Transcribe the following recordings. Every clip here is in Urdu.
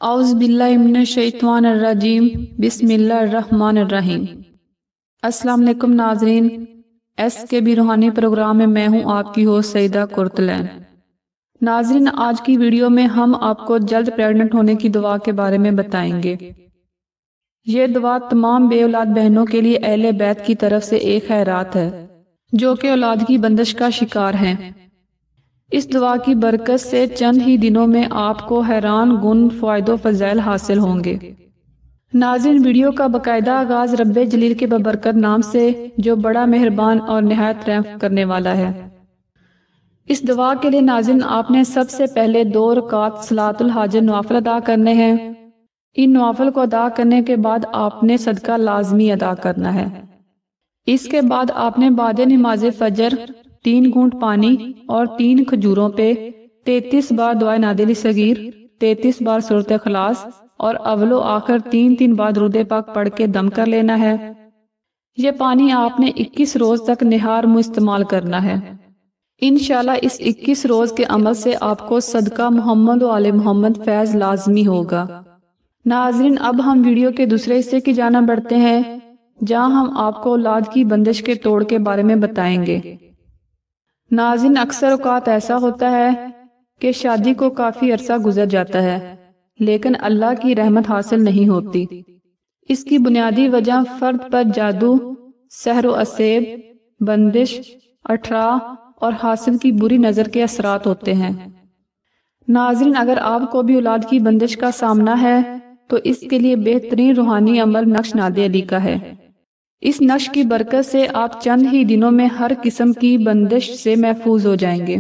اعوذ باللہ من الشیطان الرجیم بسم اللہ الرحمن الرحیم۔ السلام علیکم ناظرین، ایس کے بی روحانی پروگرام میں میں ہوں آپ کی ہوسٹ سعیدہ کرتلین۔ ناظرین، آج کی ویڈیو میں ہم آپ کو جلد پریگننٹ ہونے کی دعا کے بارے میں بتائیں گے۔ یہ دعا تمام بے اولاد بہنوں کے لیے اہل بیت کی طرف سے ایک خیرات ہے جو کہ اولاد کی بندش کا شکار ہیں۔ اس دعا کی برکت سے چند ہی دنوں میں آپ کو حیران کن فوائد و فضائل حاصل ہوں گے۔ ناظرین، ویڈیو کا باقاعدہ آغاز رب جلیل کے ببرکت نام سے جو بڑا مہربان اور نہایت رحم کرنے والا ہے۔ اس دعا کے لیے ناظرین آپ نے سب سے پہلے 2 رکعت صلاۃ الحاجت نوافل ادا کرنے ہیں۔ ان نوافل کو ادا کرنے کے بعد آپ نے صدقہ لازمی ادا کرنا ہے۔ اس کے بعد آپ نے بعد نماز فجر 3 گھونٹ پانی اور 3 کھجوروں پہ 33 بار دعائے نادی صغیر، 33 بار سورۃ اخلاص اور اول و آخر 3 بار درود پاک پڑھ کے دم کر لینا ہے۔ یہ پانی آپ نے 21 روز تک نہار منہ استعمال کرنا ہے۔ انشاءاللہ اس 21 روز کے عمل سے آپ کو صدقہ محمد و آل محمد فیض لازمی ہوگا۔ ناظرین، اب ہم ویڈیو کے دوسرے حصے کی جانب بڑھتے ہیں جہاں ہم آپ کو اولاد کی بندش کے توڑ کے بارے میں بتائیں گے۔ ناظرین، اکثر اوقات ایسا ہوتا ہے کہ شادی کو کافی عرصہ گزر جاتا ہے لیکن اللہ کی رحمت حاصل نہیں ہوتی۔ اس کی بنیادی وجہ فرد پر جادو، سحر و اسیب، بندش، اٹھرا اور حاسد کی بری نظر کے اثرات ہوتے ہیں۔ ناظرین، اگر آپ کو بھی اولاد کی بندش کا سامنا ہے تو اس کے لیے بہترین روحانی عمل نقش ناد علی کا ہے۔ اس نقش کی برکت سے آپ چند ہی دنوں میں ہر قسم کی بندش سے محفوظ ہو جائیں گے۔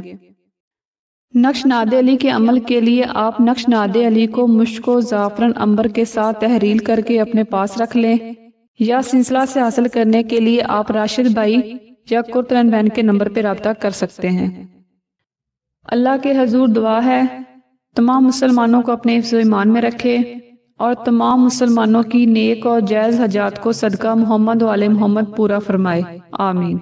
نقش ناد علی کے عمل کے لیے آپ نقش ناد علی کو مشک و زعفران عنبر کے ساتھ تحلیل کر کے اپنے پاس رکھ لیں، یا سلسلہ سے حاصل کرنے کے لیے آپ راشد بھائی یا کرتلین بہن کے نمبر پہ رابطہ کر سکتے ہیں۔ اللہ کے حضور دعا ہے تمام مسلمانوں کو اپنے حفظ و ایمان میں رکھے اور تمام مسلمانوں کی نیک اور جائز حاجات کو صدقہ محمد و آل محمد پورا فرمائے، آمین۔